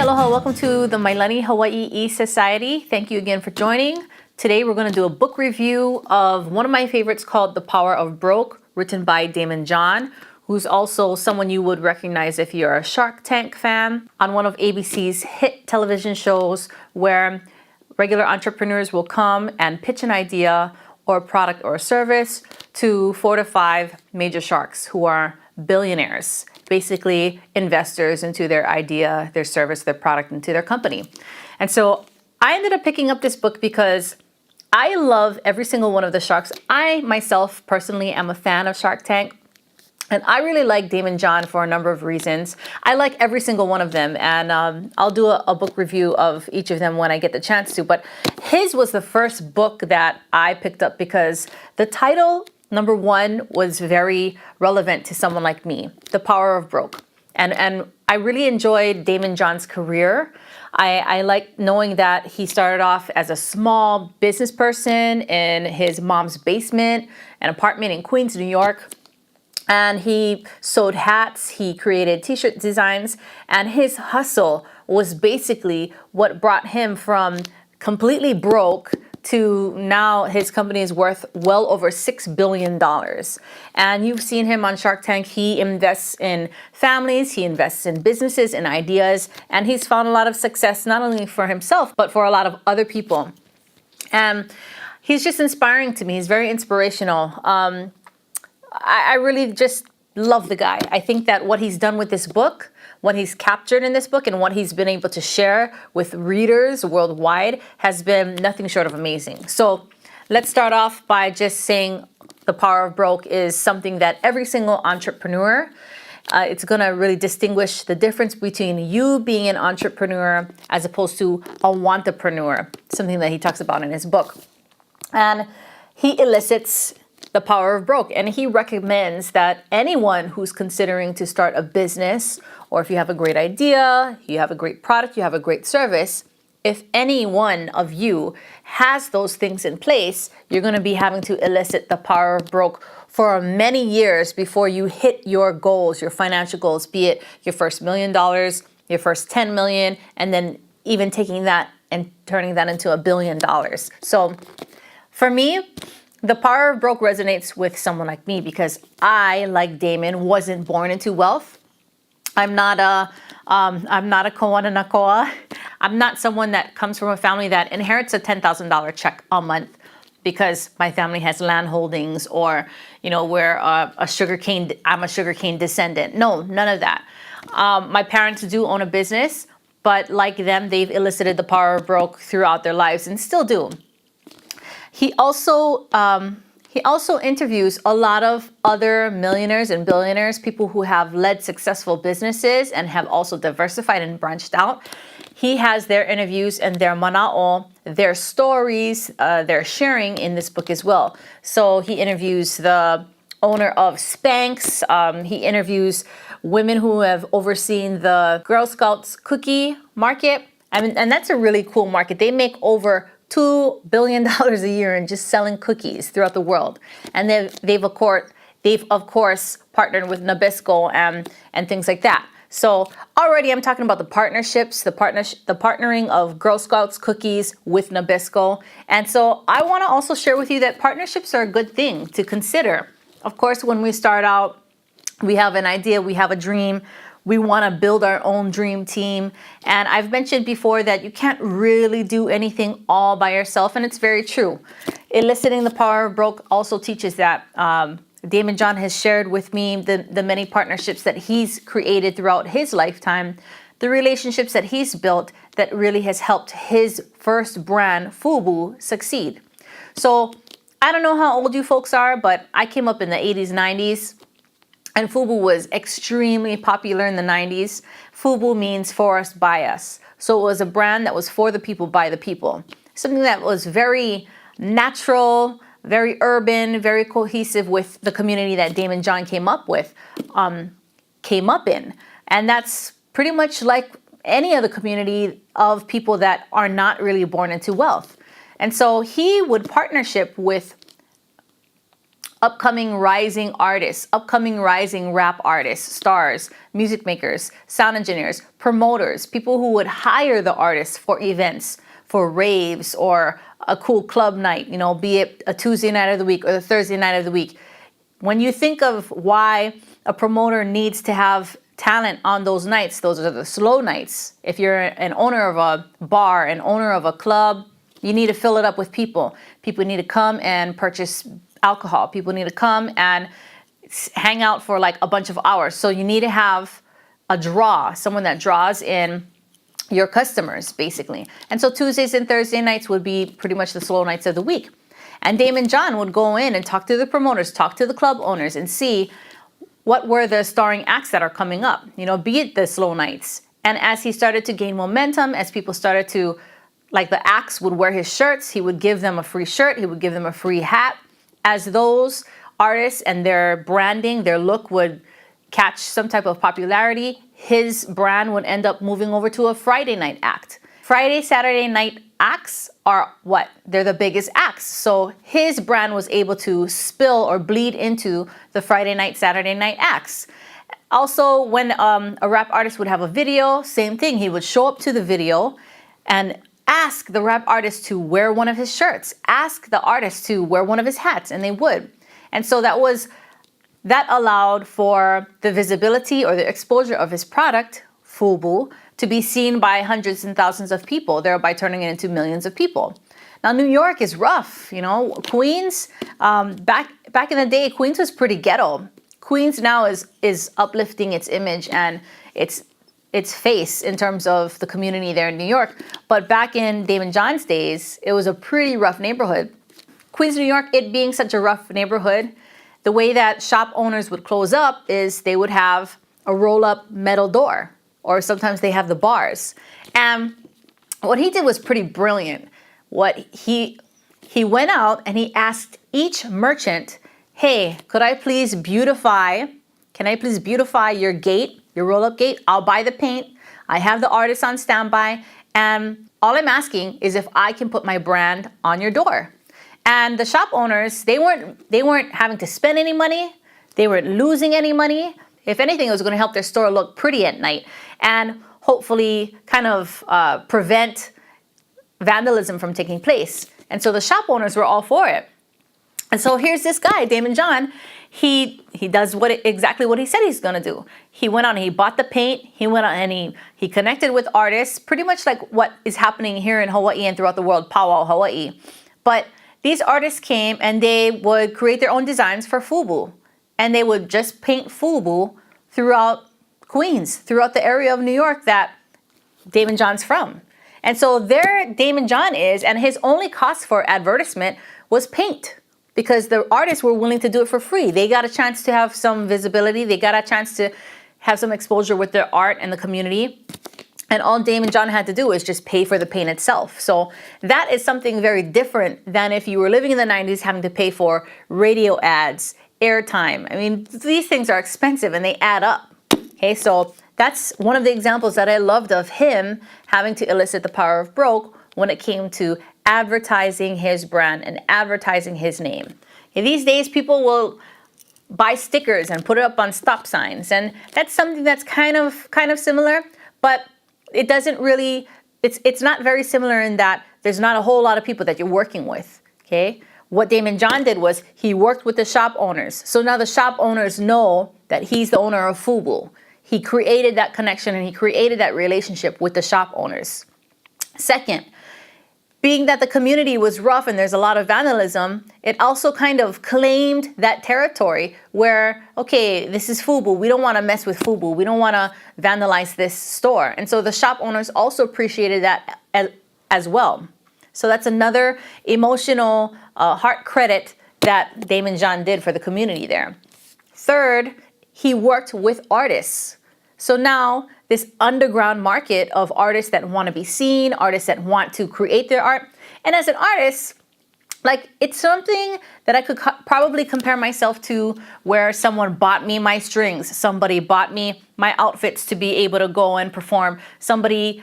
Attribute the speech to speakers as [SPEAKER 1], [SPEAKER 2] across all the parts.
[SPEAKER 1] aloha. Welcome to the Mailani Hawaii Society. Thank you again for joining. Today we're going to do a book review of one of my favorites called The Power of Broke, written by Daymond John, who's also someone you would recognize if you're a Shark Tank fan, on one of ABC's hit television shows where regular entrepreneurs will come and pitch an idea or a product or a service to 4 to 5 major sharks who are billionaires, basically investors into their idea, their service, their product, into their company. And so I ended up picking up this book because I love every single one of the sharks. I myself personally am a fan of Shark Tank. And I really like Daymond John for a number of reasons. I like every single one of them, and I'll do a book review of each of them when I get the chance to. But his was the first book that I picked up because the title, number one, was very relevant to someone like me, The Power of Broke. And I really enjoyed Daymond John's career. I like knowing that he started off as a small business person in his mom's basement, an apartment in Queens, New York. And he sewed hats, he created t-shirt designs, and his hustle was basically what brought him from completely broke to now his company is worth well over $6 billion. And you've seen him on Shark Tank. He invests in families, he invests in businesses and ideas, and he's found a lot of success, not only for himself, but for a lot of other people. And he's just inspiring to me. He's very inspirational. I really just love the guy. I think that what he's done with this book, what he's captured in this book, and what he's been able to share with readers worldwide has been nothing short of amazing. So let's start off by just saying The Power of Broke is something that every single entrepreneur, it's going to really distinguish the difference between you being an entrepreneur as opposed to a wantrepreneur, something that he talks about in his book. And he elicits the power of broke. And he recommends that anyone who's considering to start a business, or if you have a great idea, you have a great product, you have a great service, if any one of you has those things in place, you're going to be having to elicit the power of broke for many years before you hit your goals, your financial goals, be it your first $1 million, your first 10 million, and then even taking that and turning that into $1 billion. So for me, The Power of Broke resonates with someone like me because I, like Daymond, wasn't born into wealth. I'm not a Koa. I'm not someone that comes from a family that inherits a $10,000 check a month because my family has land holdings or, we're I'm a sugarcane descendant. No, none of that. My parents do own a business, but like them, they've elicited the power of broke throughout their lives and still do. He also interviews a lot of other millionaires and billionaires, people who have led successful businesses and have also diversified and branched out. He has their interviews and their mana'o, their stories, their sharing in this book as well. So he interviews the owner of Spanx. He interviews women who have overseen the Girl Scouts cookie market. And that's a really cool market. They make over $2 billion a year in just selling cookies throughout the world. And they've of course partnered with Nabisco and things like that. So already I'm talking about the partnerships, the partnering of Girl Scouts cookies with Nabisco. And so I want to also share with you that partnerships are a good thing to consider. Of course, when we start out, we have an idea, we have a dream. We want to build our own dream team. And I've mentioned before that you can't really do anything all by yourself, and it's very true. Eliciting the Power of Broke also teaches that. Daymond John has shared with me the many partnerships that he's created throughout his lifetime, the relationships that he's built that really has helped his first brand, FUBU, succeed. So I don't know how old you folks are, but I came up in the 80s, 90s. And FUBU was extremely popular in the 90s. FUBU means for us, by us. So it was a brand that was for the people, by the people. Something that was very natural, very urban, very cohesive with the community that Daymond John came up in. And that's pretty much like any other community of people that are not really born into wealth. And so he would partnership with upcoming rising artists, upcoming rising rap artists, stars, music makers, sound engineers, promoters, people who would hire the artists for events, for raves or a cool club night, be it a Tuesday night of the week or the Thursday night of the week. When you think of why a promoter needs to have talent on those nights, those are the slow nights. If you're an owner of a bar, an owner of a club, you need to fill it up with people. People need to come and purchase alcohol. People need to come and hang out for like a bunch of hours. So you need to have a draw, someone that draws in your customers, basically. And so Tuesdays and Thursday nights would be pretty much the slow nights of the week. And Daymond John would go in and talk to the promoters, talk to the club owners, and see what were the starring acts that are coming up, be it the slow nights. And as he started to gain momentum, as people started to, like the acts would wear his shirts, he would give them a free shirt, he would give them a free hat. As those artists and their branding, their look would catch some type of popularity, his brand would end up moving over to a Friday night act. Friday, Saturday night acts are what? They're the biggest acts. So his brand was able to spill or bleed into the Friday night, Saturday night acts. Also, when a rap artist would have a video, same thing. He would show up to the video and ask the rap artist to wear one of his shirts, ask the artist to wear one of his hats, and they would. And so that allowed for the visibility or the exposure of his product, FUBU, to be seen by hundreds and thousands of people, thereby turning it into millions of people. Now, New York is rough, Queens, back in the day, Queens was pretty ghetto. Queens now is uplifting its image and its face in terms of the community there in New York. But back in Daymond John's days, it was a pretty rough neighborhood. Queens, New York, it being such a rough neighborhood, the way that shop owners would close up is they would have a roll-up metal door, or sometimes they have the bars. And what he did was pretty brilliant. He went out and he asked each merchant, hey, can I please beautify your gate, your roll-up gate? I'll buy the paint. I have the artist on standby. And all I'm asking is if I can put my brand on your door. And the shop owners, they weren't having to spend any money. They weren't losing any money. If anything, it was going to help their store look pretty at night and hopefully kind of prevent vandalism from taking place. And so the shop owners were all for it. And so here's this guy, Daymond John. He does exactly what he said he's going to do. He went on and he bought the paint. He went on and he connected with artists, pretty much like what is happening here in Hawaii and throughout the world, Powwow, Hawaii. But these artists came and they would create their own designs for FUBU. And they would just paint FUBU throughout Queens, throughout the area of New York that Daymond John's from. And so there Daymond John is, and his only cost for advertisement was paint, because the artists were willing to do it for free. They got a chance to have some visibility. They got a chance to have some exposure with their art and the community. And all Daymond John had to do was just pay for the paint itself. So that is something very different than if you were living in the 90s having to pay for radio ads, airtime. I mean, these things are expensive and they add up. Okay, so that's one of the examples that I loved of him having to elicit the power of broke when it came to advertising his brand and advertising his name. Okay, these days, people will buy stickers and put it up on stop signs, and that's something that's kind of similar, but it doesn't really, it's not very similar in that there's not a whole lot of people that you're working with, okay? What Daymond John did was he worked with the shop owners. So now the shop owners know that he's the owner of FUBU. He created that connection and he created that relationship with the shop owners. Second, being that the community was rough and there's a lot of vandalism, it also kind of claimed that territory where, okay, this is FUBU. We don't want to mess with FUBU. We don't want to vandalize this store. And so the shop owners also appreciated that as well. So that's another emotional heart credit that Daymond John did for the community there. Third, he worked with artists. So now this underground market of artists that want to be seen, artists that want to create their art. And as an artist, like, it's something that I could probably compare myself to where someone bought me my strings, somebody bought me my outfits to be able to go and perform, somebody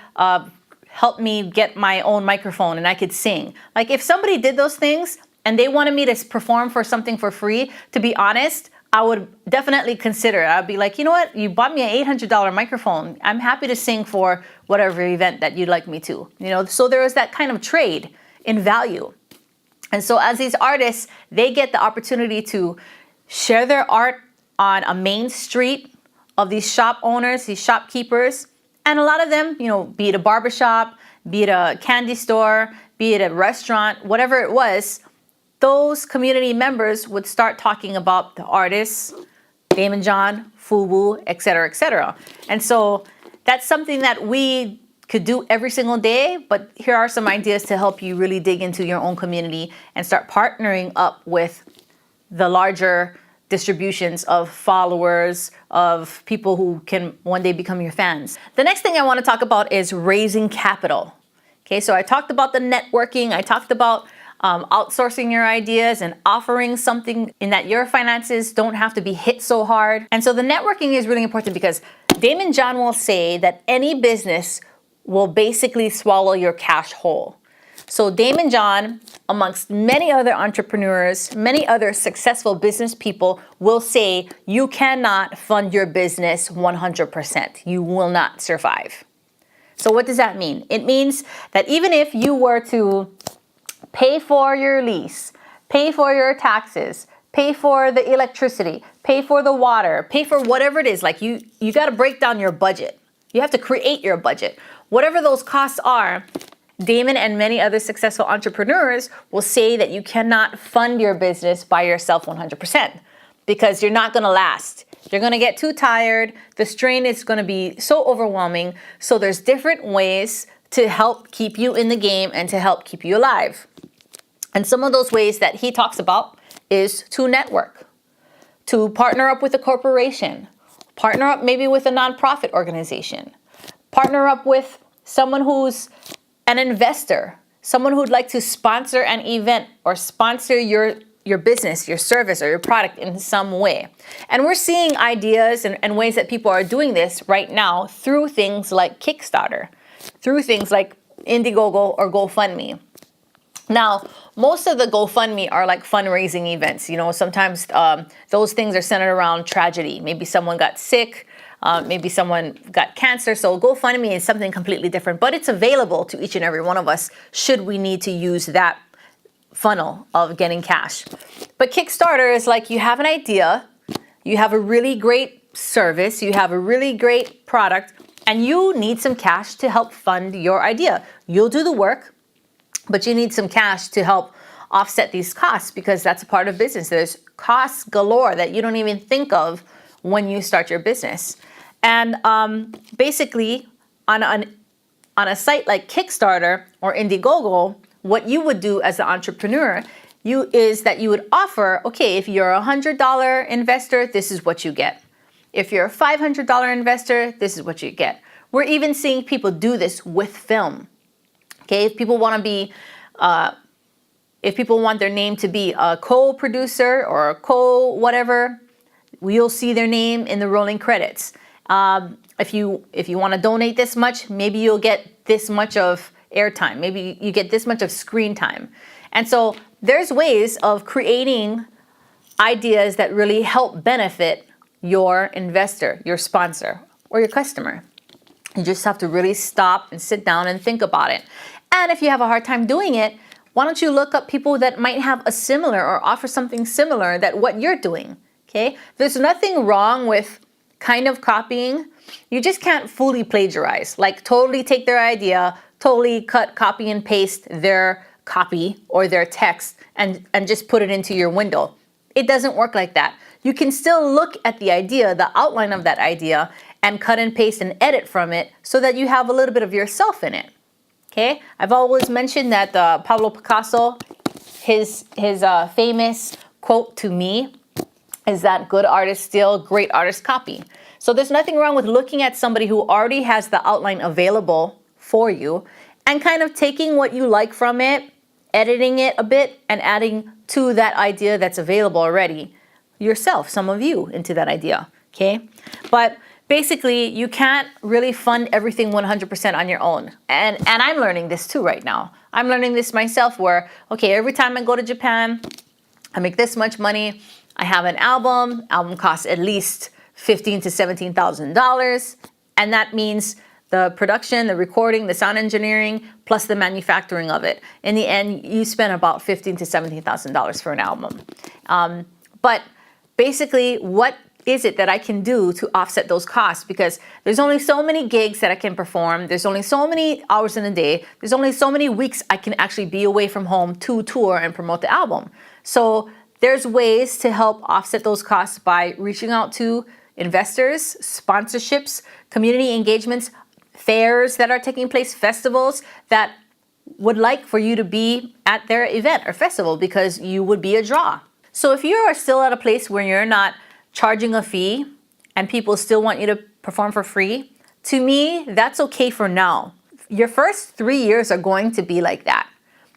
[SPEAKER 1] helped me get my own microphone and I could sing. Like, if somebody did those things, and they wanted me to perform for something for free, to be honest, I would definitely consider it. I'd be like, you know what? You bought me an $800 microphone. I'm happy to sing for whatever event that you'd like me to. So there was that kind of trade in value. And so as these artists, they get the opportunity to share their art on a main street of these shop owners, these shopkeepers. And a lot of them, be it a barbershop, be it a candy store, be it a restaurant, whatever it was, those community members would start talking about the artists, Daymond John, FUBU, et cetera, et cetera. And so that's something that we could do every single day, but here are some ideas to help you really dig into your own community and start partnering up with the larger distributions of followers, of people who can one day become your fans. The next thing I want to talk about is raising capital. Okay, so I talked about the networking, I talked about outsourcing your ideas and offering something in that your finances don't have to be hit so hard. And so the networking is really important because Daymond John will say that any business will basically swallow your cash whole. So Daymond John, amongst many other entrepreneurs, many other successful business people, will say you cannot fund your business 100%. You will not survive. So what does that mean? It means that even if you were to pay for your lease, pay for your taxes, pay for the electricity, pay for the water, pay for whatever it is, like you got to break down your budget. You have to create your budget. Whatever those costs are, Daymond and many other successful entrepreneurs will say that you cannot fund your business by yourself 100% because you're not going to last. You're going to get too tired. The strain is going to be so overwhelming. So there's different ways to help keep you in the game and to help keep you alive. And some of those ways that he talks about is to network, to partner up with a corporation, partner up maybe with a nonprofit organization, partner up with someone who's an investor, someone who'd like to sponsor an event or sponsor your business, your service, or your product in some way. And we're seeing ideas and ways that people are doing this right now through things like Kickstarter, through things like Indiegogo or GoFundMe. Now, most of the GoFundMe are like fundraising events. Sometimes those things are centered around tragedy. Maybe someone got sick, maybe someone got cancer. So GoFundMe is something completely different, but it's available to each and every one of us should we need to use that funnel of getting cash. But Kickstarter is like you have an idea, you have a really great service, you have a really great product, and you need some cash to help fund your idea. You'll do the work, but you need some cash to help offset these costs because that's a part of business. There's costs galore that you don't even think of when you start your business. And basically, on a site like Kickstarter or Indiegogo, what you would do as an entrepreneur is that you would offer, okay, if you're a $100 investor, this is what you get. If you're a $500 investor, this is what you get. We're even seeing people do this with film. Okay, if people want their name to be a co-producer or a co-whatever, you'll see their name in the rolling credits. If you want to donate this much, maybe you'll get this much of airtime. Maybe you get this much of screen time. And so there's ways of creating ideas that really help benefit your investor, your sponsor, or your customer. You just have to really stop and sit down and think about it. And if you have a hard time doing it, why don't you look up people that might have a similar or offer something similar that what you're doing, okay? There's nothing wrong with kind of copying. You just can't fully plagiarize, like totally take their idea, totally copy and paste their copy or their text and just put it into your window. It doesn't work like that. You can still look at the idea, the outline of that idea, and cut and paste and edit from it so that you have a little bit of yourself in it. Okay, I've always mentioned that Pablo Picasso, his famous quote to me is that good artists steal, great artists copy. So there's nothing wrong with looking at somebody who already has the outline available for you and kind of taking what you like from it, editing it a bit, and adding to that idea that's available already yourself, some of you, into that idea. Okay, but basically, you can't really fund everything 100% on your own. And I'm learning this too right now. I'm learning this myself where, okay, every time I go to Japan, I make this much money. I have an album. Album costs at least $15,000 to $17,000. And that means the production, the recording, the sound engineering, plus the manufacturing of it. In the end, you spend about $15,000 to $17,000 for an album. But basically, what is it that I can do to offset those costs? Because there's only so many gigs that I can perform. There's only so many hours in a day. There's only so many weeks I can actually be away from home to tour and promote the album. So there's ways to help offset those costs by reaching out to investors, sponsorships, community engagements, fairs that are taking place, festivals that would like for you to be at their event or festival because you would be a draw. So if you are still at a place where you're not charging a fee and people still want you to perform for free, to me, that's okay for now. Your first 3 years are going to be like that,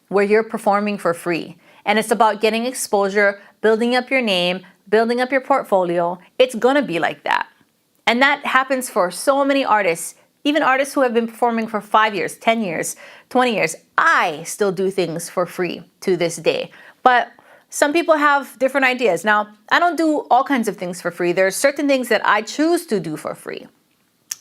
[SPEAKER 1] where you're performing for free. And it's about getting exposure, building up your name, building up your portfolio. It's gonna be like that. And that happens for so many artists, even artists who have been performing for 5 years, 10 years, 20 years. I still do things for free to this day. But some people have different ideas. Now, I don't do all kinds of things for free. There are certain things that I choose to do for free,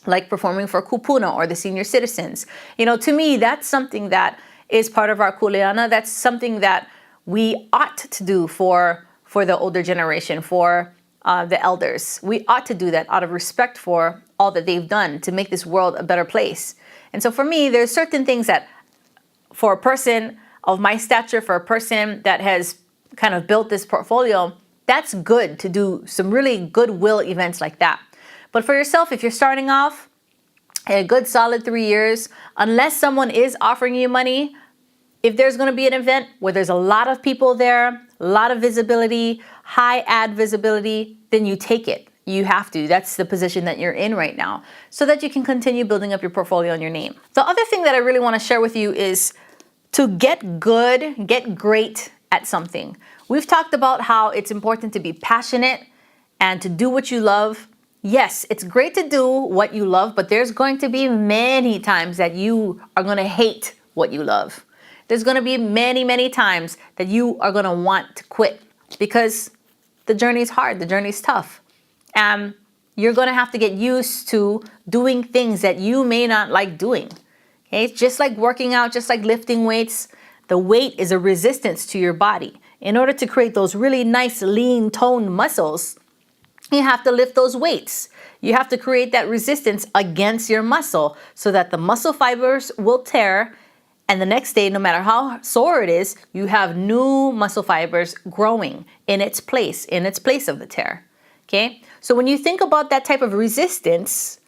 [SPEAKER 1] like performing for Kupuna or the senior citizens. To me, that's something that is part of our kuleana. That's something that we ought to do for the older generation, for the elders. We ought to do that out of respect for all that they've done to make this world a better place. And so for me, there's certain things that for a person of my stature, for a person that has kind of built this portfolio, that's good to do some really goodwill events like that. But for yourself, if you're starting off a good solid 3 years, unless someone is offering you money, if there's going to be an event where there's a lot of people there, a lot of visibility, high ad visibility, then you take it. You have to. That's the position that you're in right now, so that you can continue building up your portfolio and your name. The other thing that I really want to share with you is to get good, get great at something. We've talked about how it's important to be passionate and to do what you love. Yes, it's great to do what you love, but there's going to be many times that you are going to hate what you love. There's going to be many, many times that you are going to want to quit because the journey's hard, the journey's tough. And you're going to have to get used to doing things that you may not like doing. Okay? It's just like working out, just like lifting weights. The weight is a resistance to your body. In order to create those really nice, lean, toned muscles, you have to lift those weights. You have to create that resistance against your muscle so that the muscle fibers will tear. And the next day, no matter how sore it is, you have new muscle fibers growing in its place of the tear. Okay? So when you think about that type of resistance,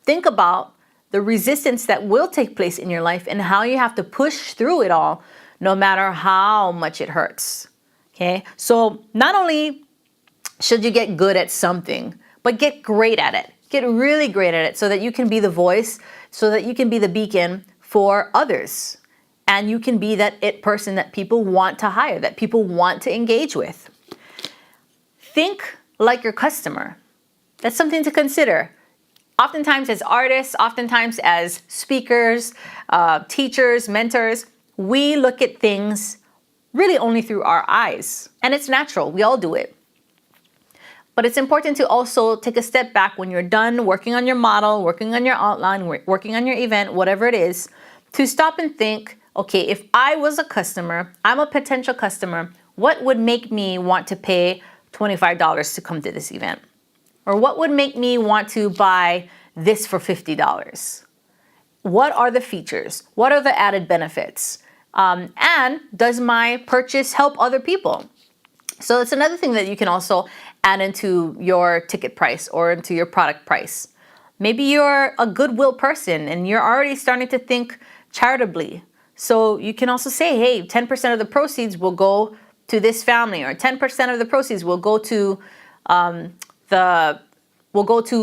[SPEAKER 1] think about the resistance that will take place in your life and how you have to push through it all, no matter how much it hurts. Okay? So not only should you get good at something, but get great at it. Get really great at it so that you can be the voice, so that you can be the beacon for others. And you can be that it person that people want to hire, that people want to engage with. Think like your customer. That's something to consider. Oftentimes as artists, oftentimes as speakers, teachers, mentors, we look at things really only through our eyes. And it's natural. We all do it. But it's important to also take a step back when you're done working on your model, working on your outline, working on your event, whatever it is, to stop and think, okay, if I was a customer, I'm a potential customer, what would make me want to pay $25 to come to this event? Or what would make me want to buy this for $50? What are the features? What are the added benefits? And does my purchase help other people? So it's another thing that you can also add into your ticket price or into your product price. Maybe you're a goodwill person and you're already starting to think charitably. So you can also say, hey, 10% of the proceeds will go to this family, or 10% of the proceeds will go to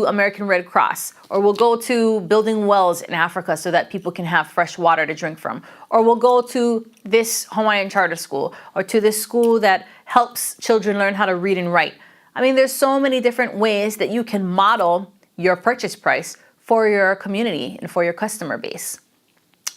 [SPEAKER 1] American Red Cross, or will go to building wells in Africa so that people can have fresh water to drink from, or will go to this Hawaiian charter school, or to this school that helps children learn how to read and write. I mean, there's so many different ways that you can model your purchase price for your community and for your customer base.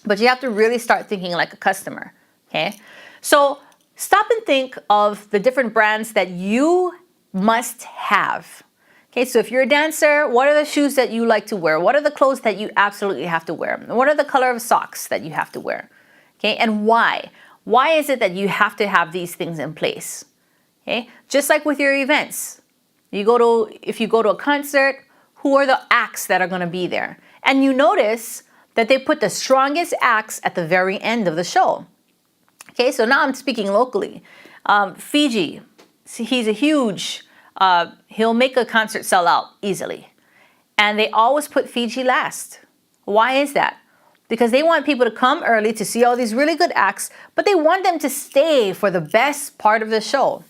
[SPEAKER 1] but you have to really start thinking like a customer, okay? So stop and think of the different brands that you must have. Okay, so if you're a dancer, what are the shoes that you like to wear? What are the clothes that you absolutely have to wear? What are the color of socks that you have to wear? Okay, and why? Why is it that you have to have these things in place? Okay, just like with your events. If you go to a concert, who are the acts that are going to be there? And you notice that they put the strongest acts at the very end of the show. Okay, so now I'm speaking locally. Fiji, he's a huge, he'll make a concert sell out easily. And they always put Fiji last. Why is that? Because they want people to come early to see all these really good acts, but they want them to stay for the best part of the show.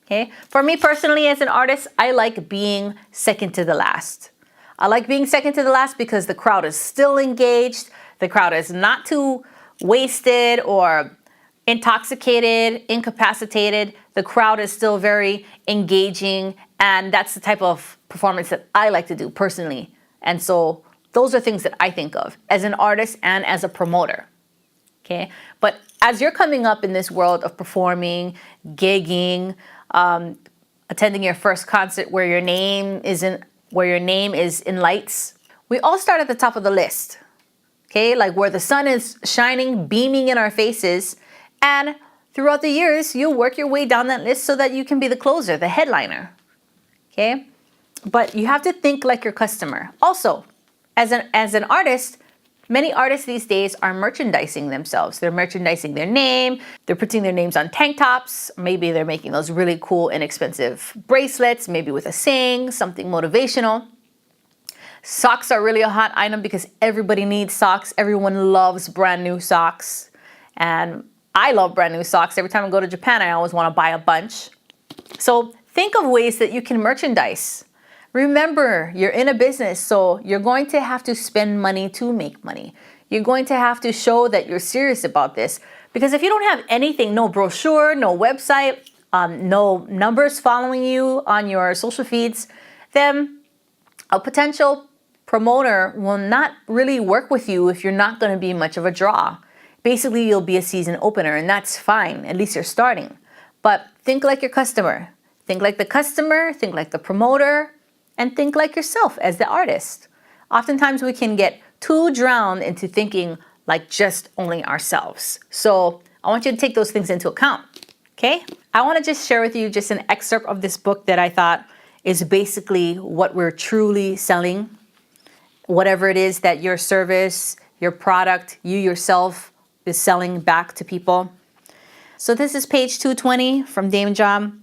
[SPEAKER 1] Okay? For me personally, as an artist, I like being second to the last. I like being second to the last because the crowd is still engaged. The crowd is not too wasted or intoxicated, incapacitated. The crowd is still very engaging, and that's the type of performance that I like to do personally. And so those are things that I think of as an artist and as a promoter. Okay? But as you're coming up in this world of performing, gigging, attending your first concert where your name is in lights, we all start at the top of the list. Okay? Like where the sun is shining, beaming in our faces. And throughout the years, you'll work your way down that list so that you can be the closer, the headliner. Okay? But you have to think like your customer. Also, as an artist, many artists these days are merchandising themselves. They're merchandising their name. They're putting their names on tank tops. Maybe they're making those really cool, inexpensive bracelets, maybe with a saying, something motivational. Socks are really a hot item because everybody needs socks. Everyone loves brand new socks. And I love brand new socks. Every time I go to Japan, I always want to buy a bunch. So think of ways that you can merchandise. Remember, you're in a business, so you're going to have to spend money to make money. You're going to have to show that you're serious about this. Because if you don't have anything, no brochure, no website, no numbers following you on your social feeds, then a potential promoter will not really work with you if you're not going to be much of a draw. Basically, you'll be a season opener, and that's fine. At least you're starting. But think like your customer. Think like the customer, think like the promoter, and think like yourself as the artist. Oftentimes, we can get too drowned into thinking like just only ourselves. So I want you to take those things into account, okay? I want to just share with you just an excerpt of this book that I thought is basically what we're truly selling. Whatever it is that your service, your product, you yourself is selling back to people. So this is page 220 from Daymond John.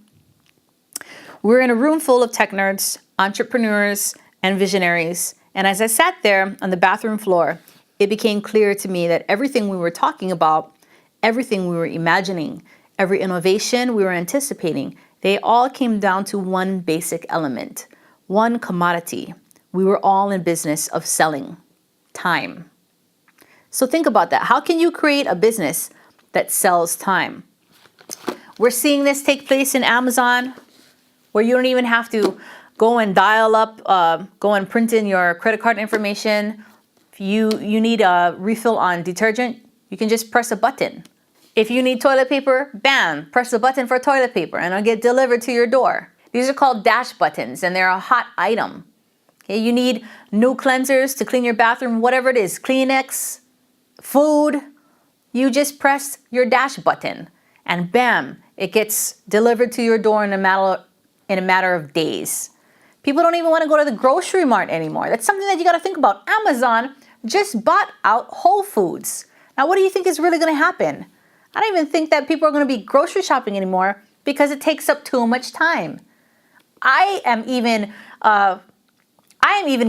[SPEAKER 1] We're in a room full of tech nerds, entrepreneurs, and visionaries. And as I sat there on the bathroom floor, it became clear to me that everything we were talking about, everything we were imagining, every innovation we were anticipating, they all came down to one basic element, one commodity. We were all in business of selling time. So think about that. How can you create a business that sells time? We're seeing this take place in Amazon, where you don't even have to go and dial up, go and print in your credit card information. If you need a refill on detergent, you can just press a button. If you need toilet paper, bam, press the button for toilet paper and it'll get delivered to your door. These are called dash buttons and they're a hot item. Okay, you need new cleansers to clean your bathroom, whatever it is, Kleenex, food, you just press your dash button and bam, it gets delivered to your door in a matter of days. People don't even want to go to the grocery mart anymore. That's something that you got to think about. Amazon just bought out Whole Foods. Now, what do you think is really going to happen? I don't even think that people are going to be grocery shopping anymore because it takes up too much time. I am even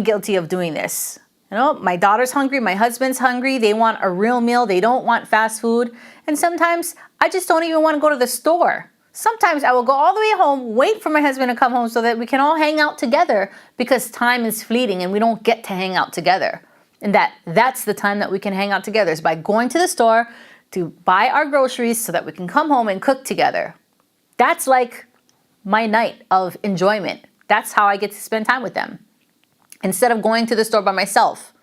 [SPEAKER 1] guilty of doing this. You know, my daughter's hungry, my husband's hungry, they want a real meal, they don't want fast food. And sometimes I just don't even want to go to the store. Sometimes I will go all the way home, wait for my husband to come home so that we can all hang out together because time is fleeting and we don't get to hang out together. And that's the time that we can hang out together is by going to the store to buy our groceries so that we can come home and cook together. That's like my night of enjoyment. That's how I get to spend time with them instead of going to the store by myself.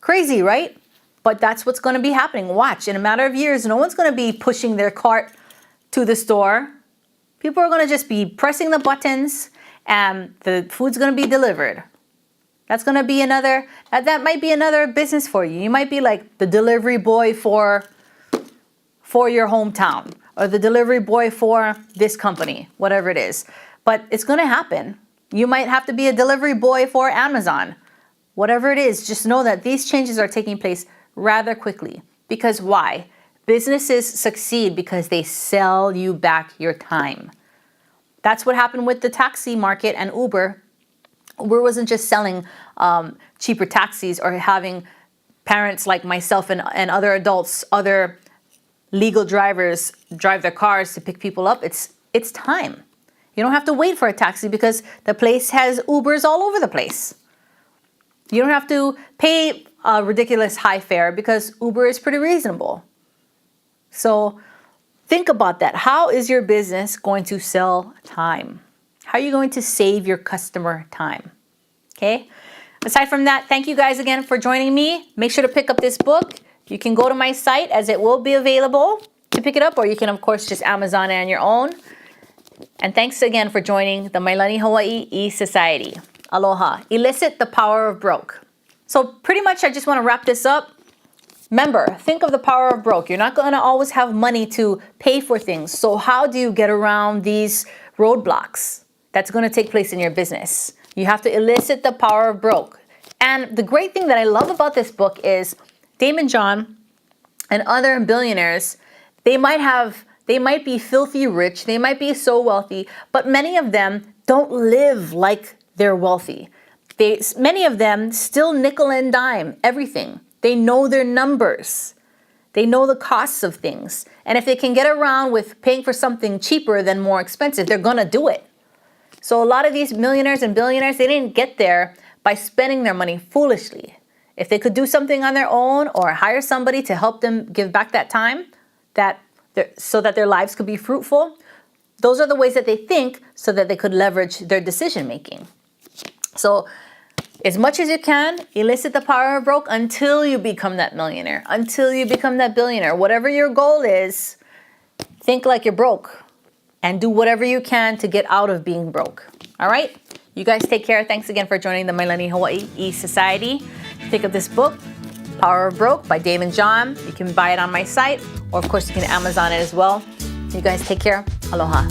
[SPEAKER 1] Crazy, right? But that's what's going to be happening. Watch, in a matter of years, no one's going to be pushing their cart to the store. People are going to just be pressing the buttons and the food's going to be delivered. That's going to be that might be another business for you. You might be like the delivery boy for your hometown, or the delivery boy for this company, whatever it is. But it's going to happen. You might have to be a delivery boy for Amazon. Whatever it is, just know that these changes are taking place rather quickly. Because why? Businesses succeed because they sell you back your time. That's what happened with the taxi market and Uber. Uber wasn't just selling cheaper taxis or having parents like myself and other adults, other legal drivers drive their cars to pick people up. It's time. You don't have to wait for a taxi because the place has Ubers all over the place. You don't have to pay a ridiculous high fare because Uber is pretty reasonable. So think about that. How is your business going to sell time? How are you going to save your customer time? Okay. Aside from that, thank you guys again for joining me. Make sure to pick up this book. You can go to my site as it will be available to pick it up, or you can, of course, just Amazon it on your own. And thanks again for joining the Mailani Hawaii E-Society. Aloha. Elicit the power of broke. So pretty much I just want to wrap this up. Remember, think of the power of broke. You're not going to always have money to pay for things. So how do you get around these roadblocks that's going to take place in your business? You have to elicit the power of broke. And the great thing that I love about this book is Daymond John and other billionaires, they might be filthy rich, they might be so wealthy, but many of them don't live like they're wealthy. Many of them still nickel and dime everything. They know their numbers. They know the costs of things. And if they can get around with paying for something cheaper than more expensive, they're going to do it. So a lot of these millionaires and billionaires, they didn't get there by spending their money foolishly. If they could do something on their own or hire somebody to help them give back that time, so that their lives could be fruitful, those are the ways that they think so that they could leverage their decision making. So as much as you can, elicit the power of broke until you become that millionaire, until you become that billionaire. Whatever your goal is, think like you're broke and do whatever you can to get out of being broke. All right? You guys take care. Thanks again for joining the Mailani Hawaii E-Society. Pick up this book, Power of Broke by Daymond John. You can buy it on my site, or of course you can Amazon it as well. You guys take care. Aloha.